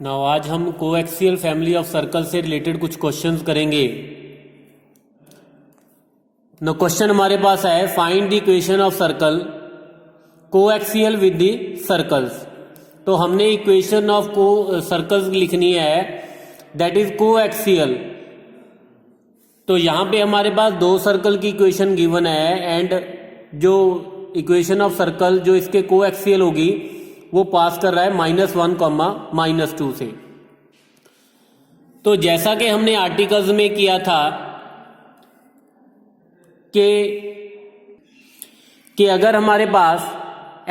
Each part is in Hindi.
नाउ आज हम कोएक्सियल फैमिली ऑफ सर्कल से रिलेटेड कुछ क्वेश्चंस करेंगे। नो क्वेश्चन हमारे पास है, find the equation of circle coaxial with the circles. तो हमने इक्वेशन ऑफ को सर्कल्स लिखनी है, दैट इज कोएक्सियल। तो यहां पे हमारे पास दो सर्कल की इक्वेशन गिवन है एंड जो इक्वेशन ऑफ सर्कल जो इसके कोएक्सियल होगी वो पास कर रहा है -1, -2 से। तो जैसा कि हमने आर्टिकल्स में किया था कि अगर हमारे पास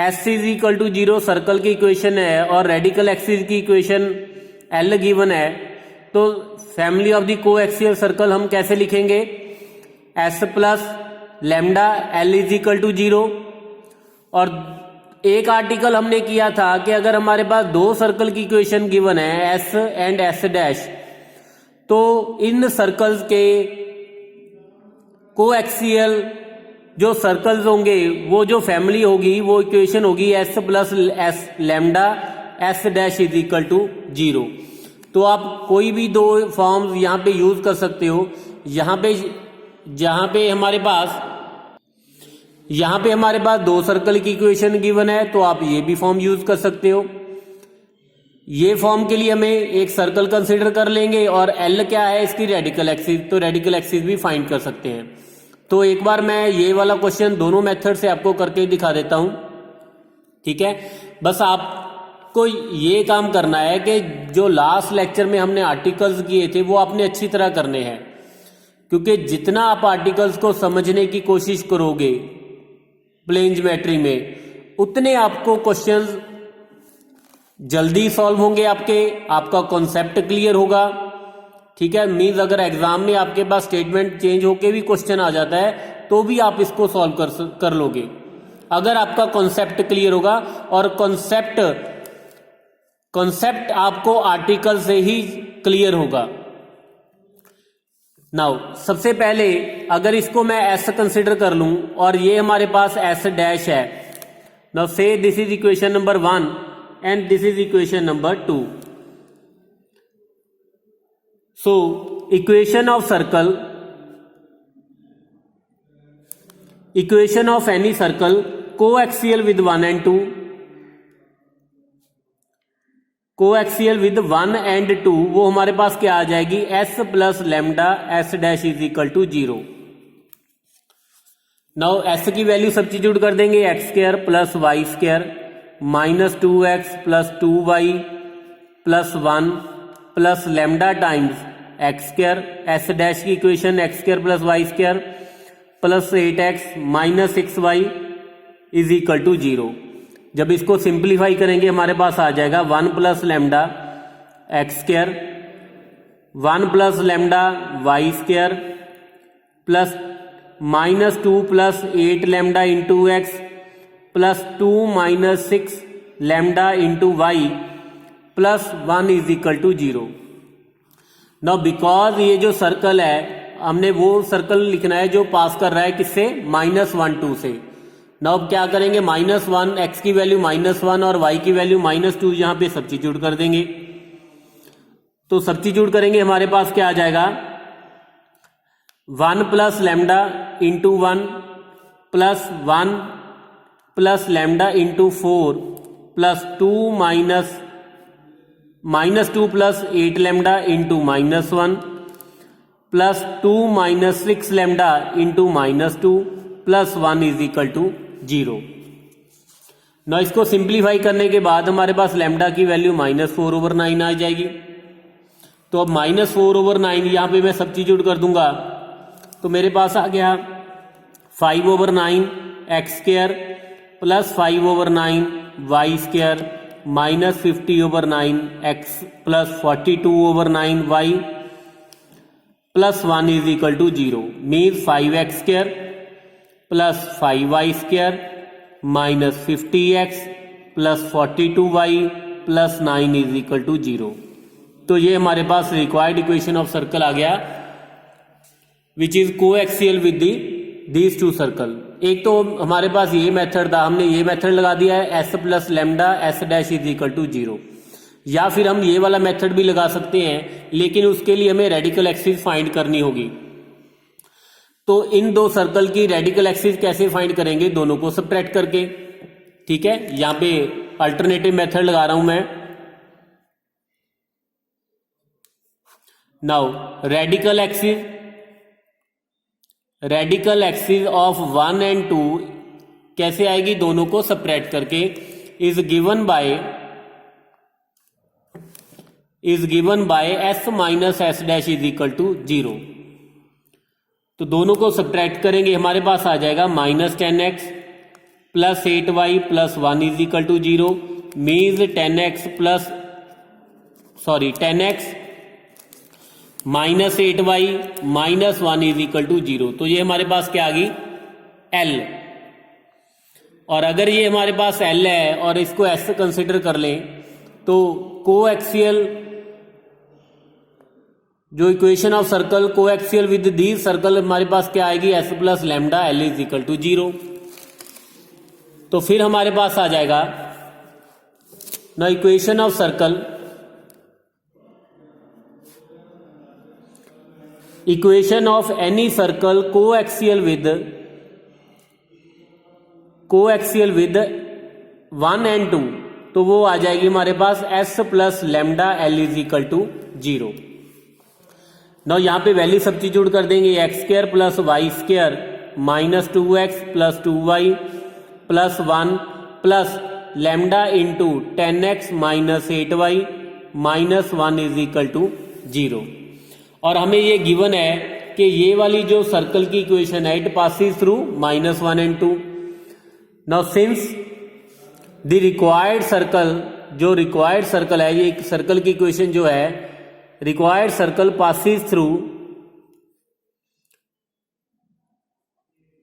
s is equal to 0 circle की इक्वेशन है और रेडिकल एक्सिस की इक्वेशन L गिवन है, तो family of the coaxial circle हम कैसे लिखेंगे? s plus lambda L is equal to 0। और एक आर्टिकल हमने किया था कि अगर हमारे पास दो सर्कल की इक्वेशन गिवन है S एंड S डैश, तो इन सर्कल्स के कोएक्सियल जो सर्कल्स होंगे वो जो फैमिली होगी वो इक्वेशन होगी S plus S lambda S dash is equal to 0। तो आप कोई भी दो फॉर्म्स यहाँ पे यूज कर सकते हो। यहाँ पे हमारे पास दो सर्कल की इक्वेशन गिवन है, तो आप ये भी फॉर्म यूज कर सकते हो। ये फॉर्म के लिए हमें एक सर्कल कंसीडर कर लेंगे और L क्या है इसकी रेडिकल एक्सिस, तो रेडिकल एक्सिस भी फाइंड कर सकते हैं। तो एक बार मैं ये वाला क्वेश्चन दोनों मेथड से आपको करके दिखा देता हूं, ठीक है। बस आपको ये काम करना है कि जो लास्ट लेक्चर में हमने आर्टिकल्स किए थे वो आपने अच्छी तरह करने हैं, क्योंकि जितना आप आर्टिकल्स को समझने की कोशिश करोगे प्लेन ज्योमेट्री में, उतने आपको क्वेश्चंस जल्दी सॉल्व होंगे, आपका कॉन्सेप्ट क्लियर होगा, ठीक है। मीन्स अगर एग्जाम में आपके पास स्टेटमेंट चेंज होके भी क्वेश्चन आ जाता है तो भी आप इसको सॉल्व कर लोगे अगर आपका कॉन्सेप्ट क्लियर होगा। और कॉन्सेप्ट आपको आर्टिकल से ही क्लियर होगा। नाउ सबसे पहले अगर इसको मैं S कंसिडर कर लूं और ये हमारे पास S डैश है, now say this is equation number 1 and this is equation number 2। So equation of any circle coaxial with 1 and 2, coaxial with 1 and 2, वो हमारे पास क्या आ जाएगी? S plus lambda S dash is equal to 0। Now S की वैल्यू सब्स्टिट्यूट कर देंगे, x square plus y square minus 2x plus 2y plus 1 plus lambda times x square, S dash की equation x square plus y square plus 8x minus 6y is equal to 0। जब इसको सिंप्लीफाई करेंगे हमारे पास आ जाएगा 1 plus lambda x square 1 plus lambda y square plus minus 2 plus 8 lambda into x plus 2 minus 6 lambda into y plus 1 is equal to 0। Now because ये जो सर्कल है हमने वो सर्कल लिखना है जो पास कर रहा है किससे? -1 2 से। नाउ अब क्या करेंगे? -1 x की वैल्यू -1 और y की वैल्यू -2 यहां पे सब्स्टिट्यूट कर देंगे। तो सब्स्टिट्यूट करेंगे हमारे पास क्या आ जाएगा? 1 plus lambda into 1 plus 1 plus lambda into 4 plus 2 minus 2 plus 8 lambda into -1 plus 2 minus 6 lambda into -2 plus 1 is equal to 0। ना इसको सिंप्लीफाई करने के बाद हमारे पास लैम्डा की वैल्यू -4/9 आ जाएगी। तो अब -4/9 यहां पे मैं सब्स्टिट्यूट कर दूंगा, तो मेरे पास आ गया 5/9 x square plus 5/9 y square minus 50/9 x plus 42/9 y plus 1 is equal to 0। Means 5x square plus 5y square minus 50x plus 42y plus 9 is equal to 0। तो ये हमारे पास रिक्वायर्ड इक्वेशन ऑफ सर्कल आ गया which is coaxial with these two circle. एक तो हमारे पास ये मेथड था, हमने ये मेथड लगा दिया है S plus lambda S dash is equal to 0। या फिर हम ये वाला मेथड भी लगा सकते हैं, लेकिन उसके लिए हमें रेडिकल एक्सिस फाइंड करनी होगी। तो इन दो सर्कल की रेडिकल एक्सिस कैसे फाइंड करेंगे? दोनों को सब्ट्रैक्ट करके। ठीक है, यहां पे अल्टरनेटिव मेथड लगा रहा हूं मैं। Now radical axis of 1 and 2 कैसे आएगी? दोनों को सब्ट्रैक्ट करके। Is given by S minus S dash is equal to 0। तो दोनों को सब्ट्रैक्ट करेंगे, हमारे पास आ जाएगा minus 10x plus 8y plus 1 is equal to 0। Means 10x minus 8y minus 1 is equal to 0। तो ये हमारे पास क्या आ गई? L। और अगर ये हमारे पास L है और इसको S कंसिडर कर लें तो कोएक्सियल जो equation of circle coaxial with these circle हमारे पास क्या आएगी? S plus lambda L is equal to 0। तो फिर हमारे पास आ जाएगा ना equation of circle equation of any circle coaxial with 1 and 2। तो वो आ जाएगी हमारे पास S plus lambda L is equal to 0। ना यहां पे वैल्यू सब्स्टिट्यूट कर देंगे। X square plus y square minus 2x plus 2y plus 1 plus lambda into 10x minus 8y minus 1 is equal to 0। और हमें ये गिवन है कि ये वाली जो सर्कल की इक्वेशन है it passes through minus 1 and 2। Now since the required circle जो रिक्वायर्ड सर्कल है, ये सर्कल की इक्वेशन जो है required circle passes through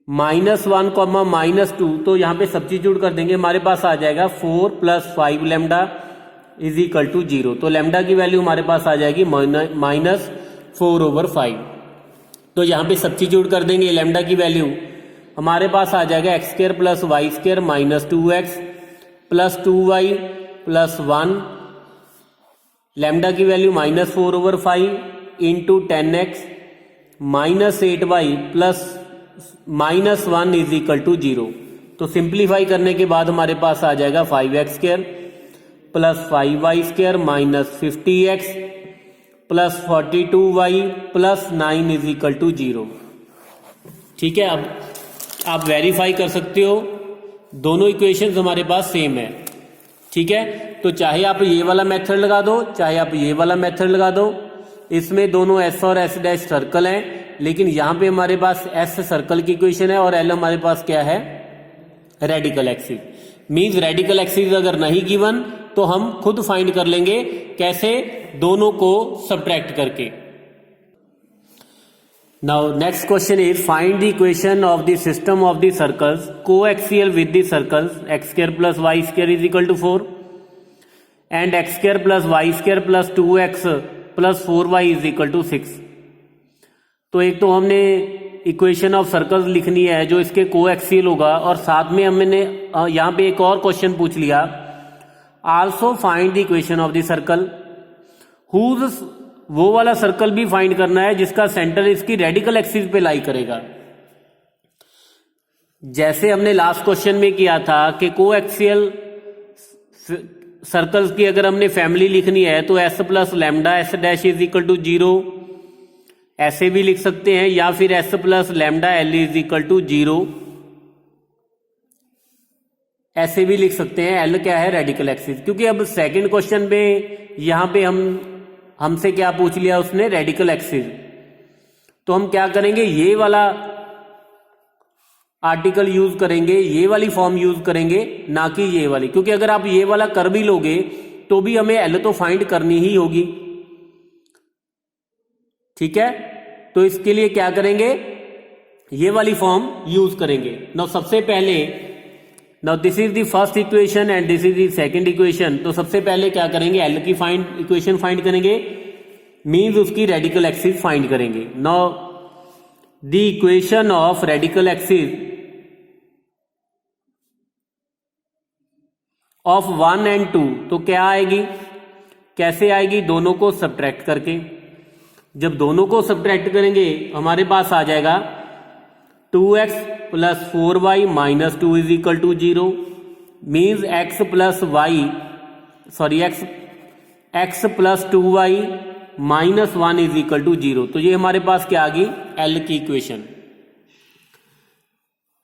-1 comma -2। तो यहां पे सब्स्टिट्यूट कर देंगे, हमारे पास आ जाएगा 4 plus 5 lambda is equal to 0। तो लैम्डा की वैल्यू हमारे पास आ जाएगी -4/5। तो यहां पे सब्स्टिट्यूट कर देंगे लैम्डा की वैल्यू, हमारे पास आ जाएगा x square plus y square minus 2x plus 2y plus 1, lambda की value -4/5 into 10x minus 8y plus minus 1 is equal to 0। तो सिंप्लीफाई करने के बाद हमारे पास आ जाएगा 5x square plus 5y square minus 50x plus 42y plus 9 is equal to 0। ठीक है, अब आप वेरीफाई कर सकते हो, दोनों इक्वेशंस हमारे पास सेम है। ठीक है, तो चाहे आप ये वाला मेथड लगा दो चाहे आप ये वाला मेथड लगा दो, इसमें दोनों S और S डैश सर्कल हैं, लेकिन यहां पे हमारे पास S सर्कल की इक्वेशन है और L हमारे पास क्या है? Radical axis. Means radical axis अगर नहीं गिवन तो हम खुद फाइंड कर लेंगे, कैसे? दोनों को सब्ट्रैक्ट करके। Now next question is find the equation of the system of the circles coaxial with the circles x square plus y square is equal to 4 and x square plus y square plus 2x plus 4y is equal to 6। तो एक तो हमने इक्वेशन ऑफ सर्कल्स लिखनी है जो इसके कोएक्सियल होगा, और साथ में हमने यहां पे एक और क्वेश्चन पूछ लिया, also find the equation of the circle whose, वो वाला सर्कल भी फाइंड करना है जिसका सेंटर इसकी रेडिकल एक्सिस पे लाई करेगा। जैसे हमने लास्ट क्वेश्चन में किया था कि कोएक्सियल सर्कल्स की अगर हमने फैमिली लिखनी है तो S plus lambda S dash is equal to 0 ऐसे भी लिख सकते हैं, या फिर S plus lambda L is equal to 0 ऐसे भी लिख सकते हैं। L क्या है? Radical axis. क्योंकि अब सेकंड क्वेश्चन में यहां पे हमसे क्या पूछ लिया उसने? Radical axis. तो हम क्या करेंगे? ये वाला आर्टिकल यूज करेंगे, ये वाली फॉर्म यूज करेंगे, ना कि ये वाली, क्योंकि अगर आप ये वाला कर भी लोगे तो भी हमें L तो फाइंड करनी ही होगी। ठीक है, तो इसके लिए क्या करेंगे? ये वाली फॉर्म यूज करेंगे। नाउ सबसे पहले, now this is the first equation and this is the second equation. तो सबसे पहले क्या करेंगे? L की इक्वेशन फाइंड करेंगे, मींस उसकी रेडिकल एक्सिस फाइंड करेंगे। Now the equation of radical axis of 1 and 2, तो क्या आएगी? कैसे आएगी? दोनों को सब्ट्रैक्ट करके। जब दोनों को सब्ट्रैक्ट करेंगे हमारे पास आ जाएगा 2x plus 4y minus 2 is equal to 0, means x plus y x plus 2y minus 1 is equal to 0। तो ये हमारे पास क्या आ गई? L की इक्वेशन।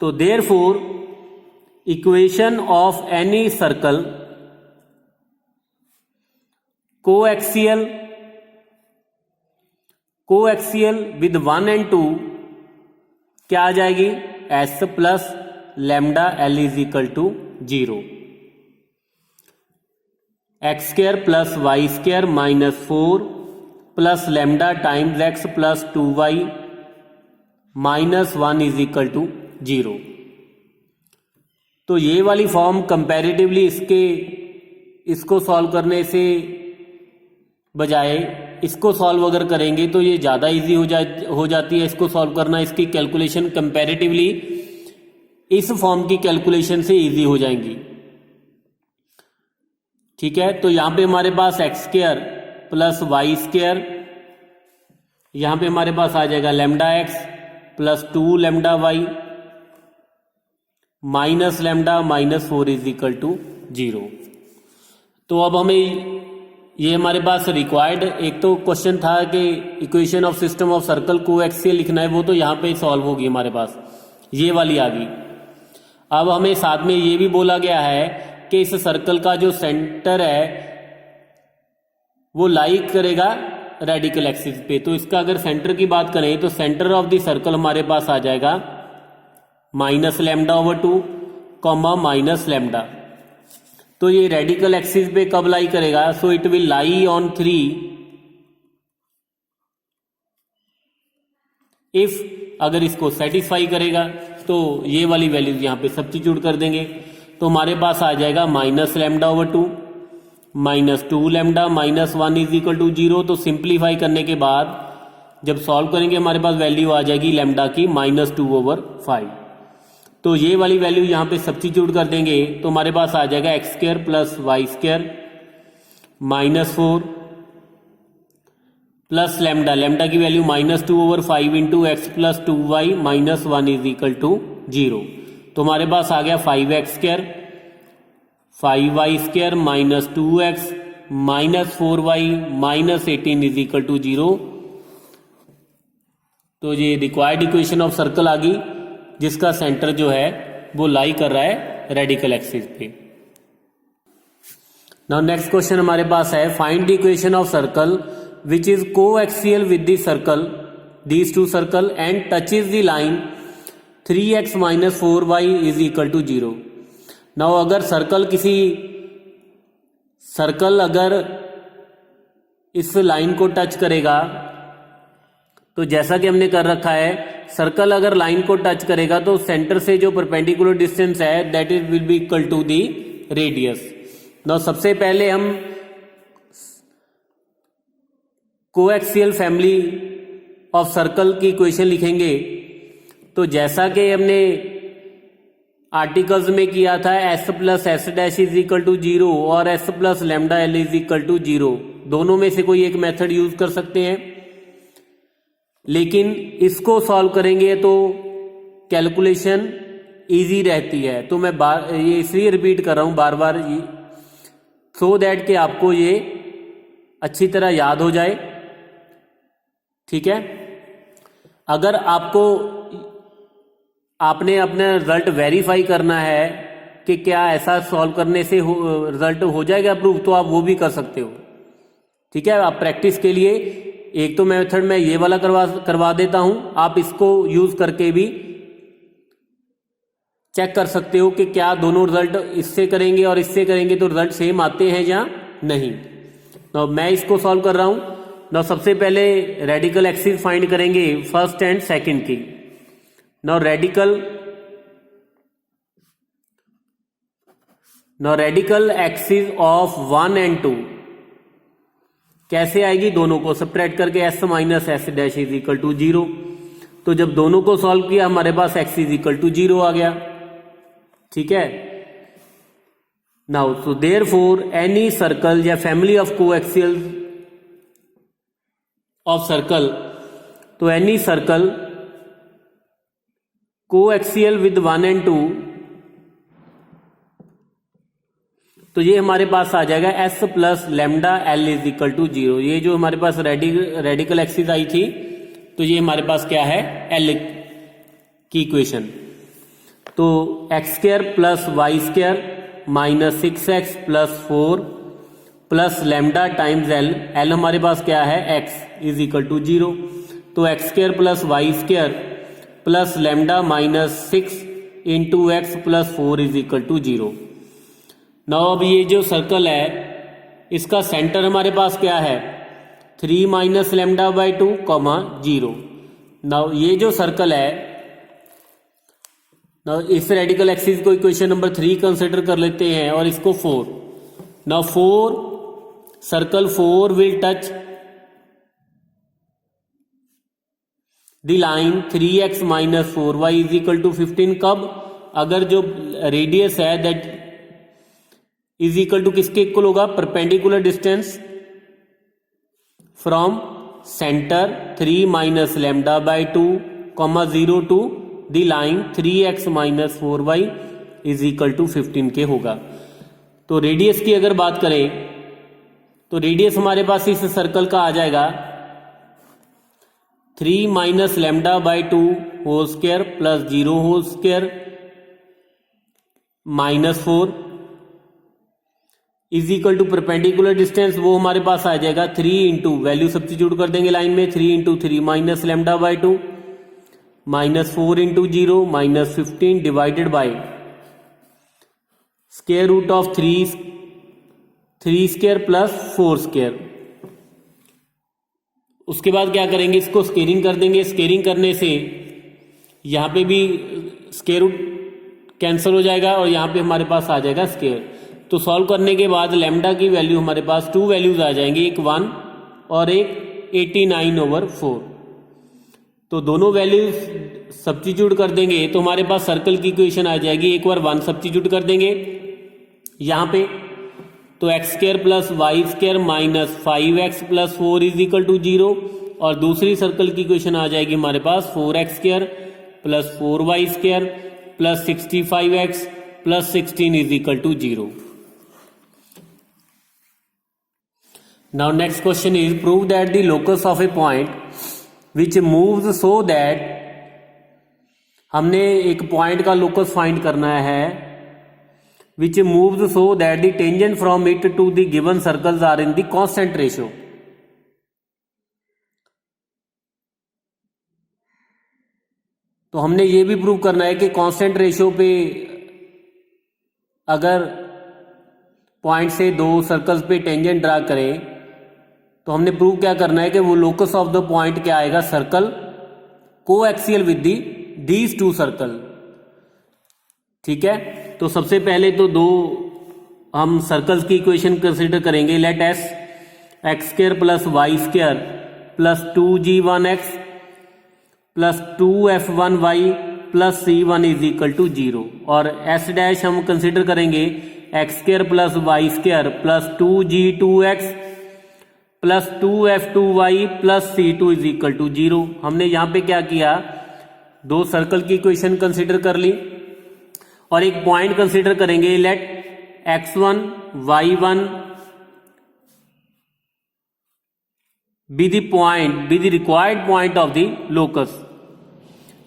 तो therefore equation of any circle coaxial with 1 and 2 क्या आ जाएगी? S plus lambda L is equal to 0, x square plus y square minus 4 plus lambda times x plus 2y minus 1 is equal to 0। तो ये वाली फॉर्म कंपैरेटिवली इसको सॉल्व करने से बजाय इसको सॉल्व अगर करेंगे तो ये ज़्यादा इजी हो जाती है इसको सॉल्व करना। इसकी कैलकुलेशन कंपैरेटिवली इस फॉर्म की कैलकुलेशन से इजी हो जाएंगी। ठीक है, तो यहाँ पे हमारे पास x square plus y square, यहाँ पे हमारे पास आ जाएगा lambda x plus 2 lambda y minus lambda minus 4 is equal to 0। तो अब हमें ये हमारे पास रिक्वायर्ड एक तो क्वेश्चन था कि equation of system of circle coaxial लिखना है, वो तो यहाँ पे सॉल्व होगी हमारे पास, ये वाली आ गई। अब हमें साथ में ये भी बोला गया है कि इस सर्कल का जो सेंटर है वो लाई करेगा रेडिकल एक्सिस पे। तो इसका अगर सेंटर की बात करें तो सेंटर ऑफ द सर्कल हमारे पास आ जाएगा minus lambda over 2 comma minus lambda. तो ये रेडिकल एक्सिस पे कब लाई करेगा? So it will lie on 3 if, अगर इसको सेटिस्फाई करेगा तो ये वाली वैल्यूज यहाँ पे सब्स्टिट्यूट कर देंगे। तो हमारे पास आ जाएगा minus lambda over 2 minus 2 lambda minus 1 is equal to 0। तो सिंप्लीफाई करने के बाद जब सॉल्व करेंगे हमारे पास वैल्यू आ जाएगी लैम्डा की माइनस 2 ओवर 5। तो ये वाली वैल्यू यहाँ पे सब्स्टिट्यूट कर देंगे तो हमारे पास आ जाएगा x square plus y square minus 4 plus lambda, lambda की value minus 2 over 5 into x plus 2y minus 1 is equal to 0। तो हमारे पास आ गया 5x square 5y square minus 2x minus 4y minus 18 is equal to 0। तो ये रिक्वायर्ड इक्वेशन ऑफ सर्कल आ गई जिसका सेंटर जो है वो लाई कर रहा है रेडिकल एक्सिस पे। नाउ नेक्स्ट क्वेश्चन हमारे पास है find the equation of circle which is coaxial with the circle, these two circle and touches the line 3x minus 4y is equal to 0। now अगर सर्कल अगर इस लाइन को टच करेगा तो जैसा कि हमने कर रखा है, सर्कल अगर लाइन को टच करेगा तो सेंटर से जो परपेंडिकुलर डिस्टेंस है that is will be equal to the radius. Now सबसे पहले हम कोएक्सियल फैमिली ऑफ सर्कल की इक्वेशन लिखेंगे। तो जैसा कि हमने आर्टिकल्स में किया था S plus S dash is equal to 0 और S plus lambda L is equal to 0, दोनों में से कोई एक मेथड यूज कर सकते हैं। लेकिन इसको सॉल्व करेंगे तो कैलकुलेशन इजी रहती है। तो मैं ये इसलिए रिपीट कर रहा हूं बार बार सो दैट कि आपको ये अच्छी तरह याद हो जाए। ठीक है, अगर आपने अपना रिजल्ट वेरीफाई करना है कि क्या ऐसा सॉल्व करने से रिजल्ट हो जाएगा अप्रूव, तो आप वो भी कर सकते हो। ठीक है, आप प्रैक्टिस के लिए एक तो मेथड मैं ये वाला करवा देता हूं, आप इसको यूज करके भी चेक कर सकते हो कि क्या दोनों रिजल्ट इससे करेंगे और इससे करेंगे तो रिजल्ट सेम आते हैं या नहीं। तो मैं इसको सॉल्व कर रहा हूं। नाउ सबसे पहले रेडिकल एक्सिस फाइंड करेंगे फर्स्ट एंड सेकंड की। Now radical axis of 1 and 2 कैसे आएगी? दोनों को सब्ट्रैक्ट करके s minus S dash is equal to 0। तो जब दोनों को सॉल्व किया हमारे पास x इज इक्वल टू 0 आ गया। ठीक है, now so therefore any circle या family of coaxial of circle, तो any circle coaxial with 1 and 2, तो ये हमारे पास आ जाएगा s plus lambda L is equal to 0। ये जो हमारे पास रेडिकल एक्सिस आई थी, तो ये हमारे पास क्या है, एल की इक्वेशन। तो x square plus y square minus 6x plus 4 plus lambda times L, L हमारे पास क्या है, x इज इक्वल टू 0। तो x square plus y square plus lambda minus 6 into x plus 4 is equal to 0। Now अब ये जो सर्कल है, इसका सेंटर हमारे पास क्या है, 3 minus lambda by 2 comma 0। Now ये जो सर्कल है, नाउ इस रेडिकल एक्सिस को इक्वेशन नंबर 3 कंसिडर कर लेते हैं और इसको 4। Now 4 circle 4 will touch the line 3x minus 4y is equal to 15। कब, अगर जो रेडियस है दैट इज इक्वल टू किसके इक्वल होगा, perpendicular distance from centre 3 minus lambda by 2 comma 0 to the line 3x minus 4y is equal to 15 के होगा। तो रेडियस की अगर बात करें, तो रेडियस हमारे पास इस सर्कल का आ जाएगा 3 minus lambda by 2 whole square plus 0 whole square minus 4 is equal to perpendicular distance, वो हमारे पास आ जाएगा 3 इंटू, वैल्यू सब्स्टिट्यूट कर देंगे लाइन में, 3 into 3 minus lambda by 2 minus 4 into 0 minus 15 divided by square root of 3 square plus 4 square. उसके बाद क्या करेंगे, इसको स्केयरिंग कर देंगे। स्केयरिंग करने से यहां पे भी स्क्वायर रूट कैंसिल हो जाएगा और यहां पे हमारे पास आ जाएगा स्क्वायर। तो सॉल्व करने के बाद लेमडा की वैल्यू हमारे पास 2 वैल्यूज आ जाएंगी, एक 1 और एक 89/4। तो दोनों वैल्यूज सब्स्टिट्यूट कर देंगे तो हमारे पास सर्कल की इक्वेशन आ जाएगी। एक बार 1 सब्स्टिट्यूट कर देंगे यहां पे, तो x square plus y square minus 5x plus 4 is equal to 0, और दूसरी सर्कल की इक्वेशन आ जाएगी हमारे पास 4x square plus 4y square plus 65x plus 16 is equal to 0। Now next question is prove that the locus of a point which moves so that, हमने एक पॉइंट का लोकस फाइंड करना है, which moves so that the tangent from it to the given circles are in the constant ratio। तो हमने ये भी प्रूव करना है कि कांस्टेंट रेशियो पे अगर पॉइंट से दो सर्कल्स पे टेंजेंट ड्रा करें, तो हमने प्रूव क्या करना है कि वो लोकस ऑफ द पॉइंट क्या आएगा, circle coaxial with these 2 circle. ठीक है, तो सबसे पहले तो दो हम सर्कल्स की इक्वेशन कंसीडर करेंगे। Let S x square plus y square plus 2g1x plus 2f1y plus c1 is equal to 0, और एस डैश हम कंसीडर करेंगे x square plus y square plus 2g2x plus 2f2y plus c2 is equal to 0। हमने यहां पे क्या किया, दो सर्कल की इक्वेशन कंसीडर कर ली और एक पॉइंट कंसीडर करेंगे। Let x1 y1 be the point, be the required point of the locus.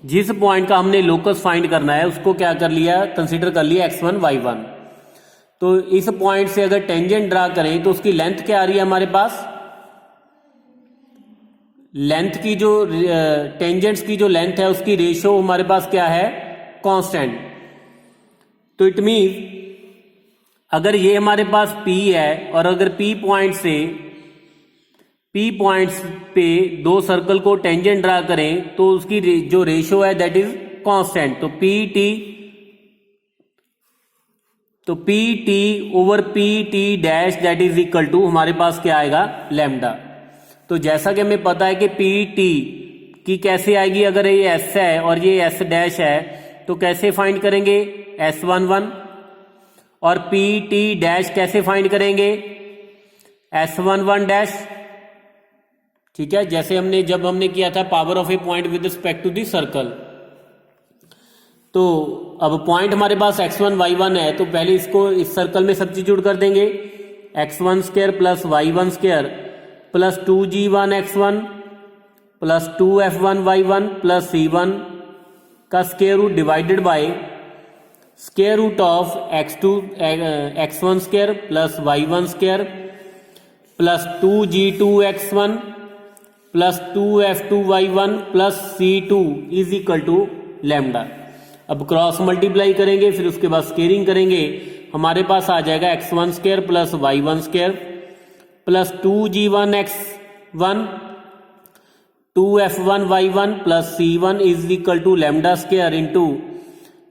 जिस पॉइंट का हमने लोकस फाइंड करना है उसको क्या कर लिया, कंसीडर कर लिया x1 y1। तो इस पॉइंट से अगर टेंजेंट ड्रा करें तो उसकी लेंथ क्या आ रही है हमारे पास, लेंथ की जो टेंजेंट्स की जो लेंथ है उसकी रेशियो हमारे पास क्या है, कांस्टेंट। तो इट मीन अगर ये हमारे पास P है और अगर P पॉइंट्स पे दो सर्कल को टेंजेंट ड्रा करें तो उसकी जो रेशियो है दैट इज कांस्टेंट। तो PT over PT dash that is equal to हमारे पास क्या आएगा, लैम्डा। तो जैसा कि हमें पता है कि PT की कैसे आएगी, अगर ये S है और ये S डैश है तो कैसे फाइंड करेंगे, S11, और पी टी डैश कैसे फाइंड करेंगे, S11 डैश, ठीक है, जैसे जब हमने किया था power of a point with respect to the circle. तो अब पॉइंट हमारे पास x1 y1 है, तो पहले इसको इस सर्कल में सब्स्टिट्यूट कर देंगे, x1 square plus y1 square plus 2g1 x1 plus 2f1 y1 plus c1 का square root divided by square root of x1 square plus y1 square plus 2g2 x1 plus 2f2 y1 plus c2 is equal to lambda. अब क्रॉस मल्टीप्लाई करेंगे, फिर उसके बाद स्केयरिंग करेंगे, हमारे पास आ जाएगा x1 square plus y1 square plus 2g1 x1 2f1 y1 plus c1 is equal to lambda square into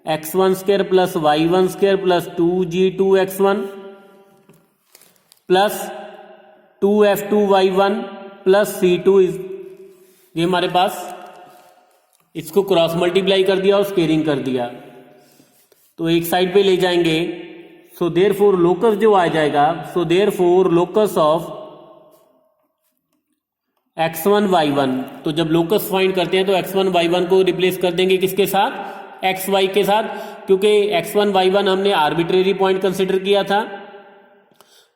x1 square plus y1 square plus 2g2 x1 plus 2f2 y1 plus c2 is, ये हमारे पास इसको क्रॉस मल्टीप्लाई कर दिया और स्केयरिंग कर दिया, तो एक साइड पे ले जाएंगे। सो देयरफॉर लोकस जो आ जाएगा, so therefore locus of x1 y1, तो जब लोकस फाइंड करते हैं तो x1 y1 को रिप्लेस कर देंगे किसके साथ, xy के साथ, क्योंकि x1 y1 हमने आर्बिट्रेरी पॉइंट कंसिडर किया था।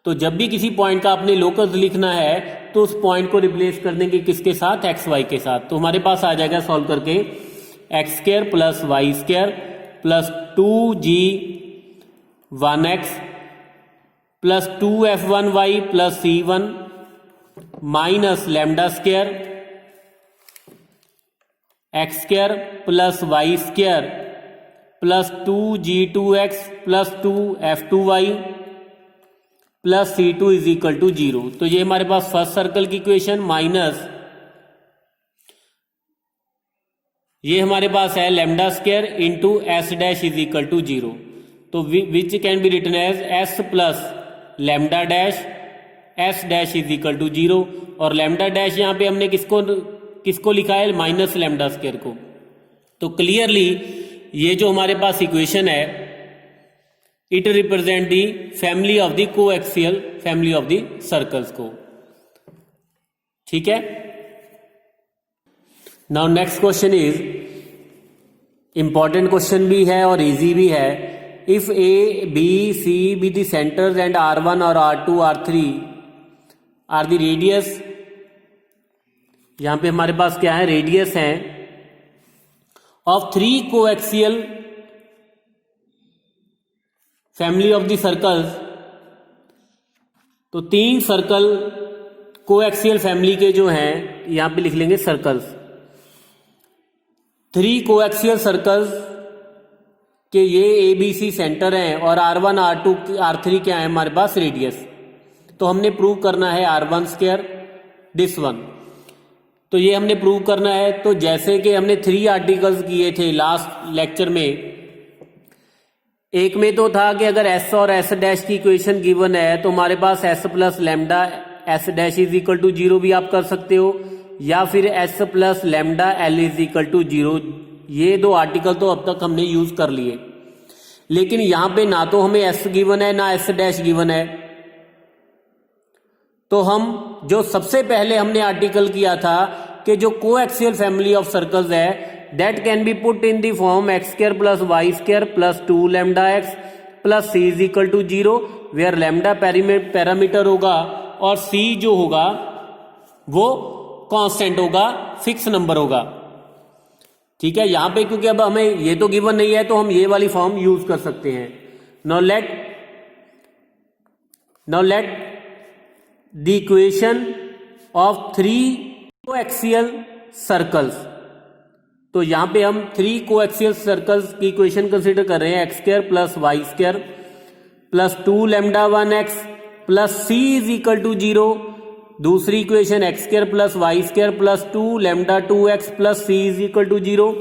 तो जब भी किसी पॉइंट का आपने लोकस लिखना है तो उस पॉइंट को रिप्लेस कर देंगे किसके साथ, xy के साथ। तो हमारे पास आ जाएगा सॉल्व करके x square plus y square plus 2g1x plus 2f1y plus c1 minus lambda square x square plus y square plus 2g2x plus 2f2y plus c2 is equal to 0। तो ये हमारे पास फर्स्ट सर्कल की इक्वेशन माइनस ये हमारे पास है lambda square into S dash is equal to 0। तो which can be written as S plus lambda dash S dash is equal to 0, और लैम्डा डैश यहाँ पे हमने किसको लिखा है, माइनस लैम्डा स्क्वायर को। तो क्लियरली ये जो हमारे पास इक्वेशन है it represent the family of the coaxial family of the circles को, ठीक है। Now next question is important question भी है और इजी भी है। If A B C be the centres and R1 और R2 R3 are the radius, यहां पे हमारे पास क्या है, रेडियस है of 3 coaxial family of the circles. तो 3 सर्कल कोएक्सियल फैमिली के जो हैं यहां पे लिख लेंगे सर्कल्स, 3 कोएक्सियल सर्कल्स के ये ABC सेंटर हैं और R1 R2 R3 क्या है हमारे पास, रेडियस। तो हमने प्रूव करना है R1 स्क्वायर दिस वन, तो ये हमने प्रूव करना है। तो जैसे कि हमने 3 आर्टिकल्स किए थे लास्ट लेक्चर में, एक में तो था कि अगर S और S डैश की इक्वेशन गिवन है तो हमारे पास S plus lambda S dash is equal to 0 भी आप कर सकते हो, या फिर S plus lambda L is equal to 0। ये 2 आर्टिकल तो अब तक हमने यूज कर लिए, लेकिन यहां पे ना तो हमें S गिवन है ना S डैश गिवन है। तो हम जो सबसे पहले हमने आर्टिकल किया था कि जो कोएक्सियल फैमिली ऑफ सर्कल्स है that can be put in the form x square plus y square plus 2 lambda x plus c is equal to 0, where lambda parameter होगा और c जो होगा वो कांस्टेंट होगा, फिक्स नंबर होगा, ठीक है। यहां पे क्योंकि अब हमें ये तो गिवन नहीं है तो हम ये वाली फॉर्म यूज कर सकते हैं। Now let the equation of 3 coaxial circles, तो यहां पे हम 3 कोएक्सियल सर्कल्स की इक्वेशन कंसीडर कर रहे हैं, x square plus y square plus 2 lambda 1x plus c is equal to 0। दूसरी equation x square plus y square plus 2 lambda 2x plus c is equal to 0,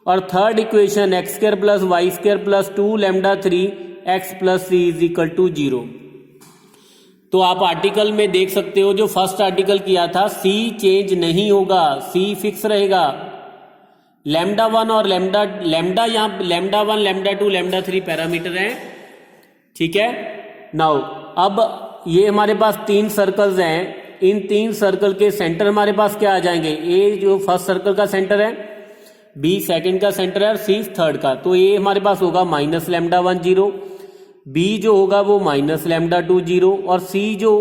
और third equation x square plus y square plus 2 lambda 3x plus c is equal to 0। तो आप आर्टिकल में देख सकते हो जो फर्स्ट आर्टिकल किया था c चेंज नहीं होगा, c फिक्स रहेगा। लैम्डा 1 और लैम्डा यहाँ लैम्डा 1 लैम्डा 2 लैम्डा 3 पैरामीटर हैं, ठीक है। नाउ अब ये हमारे पास 3 सर्कल्स हैं, इन 3 सर्कल के सेंटर हमारे पास क्या आ जाएंगे, ए जो फर्स्ट सर्कल का सेंटर है, बी सेकंड का सेंटर है और सी थर्ड का। तो ए हमारे पास होगा माइनस लैम्डा 1 0, बी जो होगा वो माइनस लैम्डा 2 0 और सी जो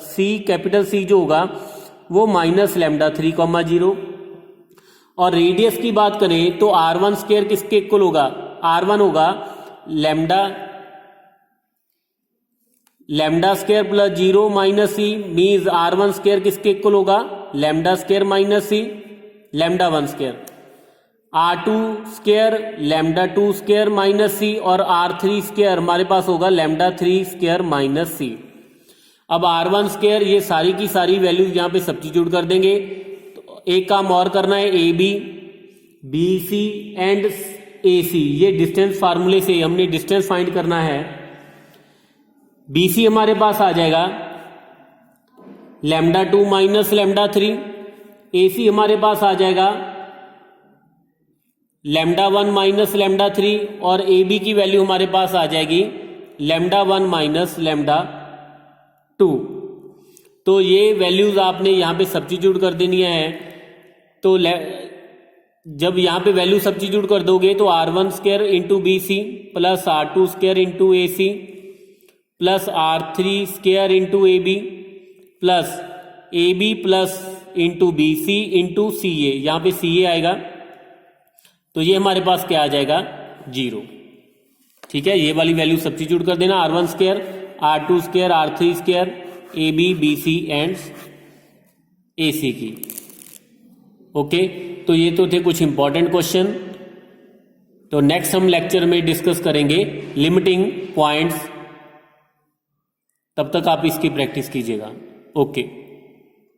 सी कैपिटल सी जो होगा वो माइनस लैम्डा 3 0। और रेडियस की बात करें तो r1 स्क्वायर किसके इक्वल होगा, r1 होगा lambda square plus 0 minus c, means r1 square किसके इक्वल होगा, lambda square minus c lambda 1 square, r2 square lambda 2 square minus c और r3 स्क्वायर हमारे पास होगा लैम्डा 3 स्क्वायर माइनस सी। अब r1 स्क्वायर ये सारी की सारी वैल्यूज यहां पे सब्स्टिट्यूट कर देंगे। तो एक काम और करना है, A B B C and A C, ये डिस्टेंस फार्मूले से हमने डिस्टेंस फाइंड करना है। बी सी हमारे पास आ जाएगा लैम्डा 2 माइनस लैम्डा 3, ए सी हमारे पास आ जाएगा लैम्डा 1 माइनस लैम्डा 3 और ए बी की वैल्यू हमारे पास आ जाएगी लैम्डा 1 माइनस लैम्डा 2। तो ये वैल्यूज आपने यहां पे सब्स्टिट्यूट कर देनी है। तो जब यहां पे वैल्यू सब्स्टिट्यूट कर दोगे तो r1 square into B C plus r2 square into A C plus r3 square into A B plus A B plus into B C into C A, यहां पर सी ए आएगा तो ये हमारे पास क्या आ जाएगा 0। ठीक है, ये वाली वैल्यू सब्स्टिट्यूट कर देना, r1 square r2 square r3 square A B B C and A C की। ओके, तो ये तो थे कुछ इंपॉर्टेंट क्वेश्चन। तो नेक्स्ट हम लेक्चर में डिस्कस करेंगे लिमिटिंग पॉइंट्स, तब तक आप इसकी प्रैक्टिस कीजिएगा। ओके।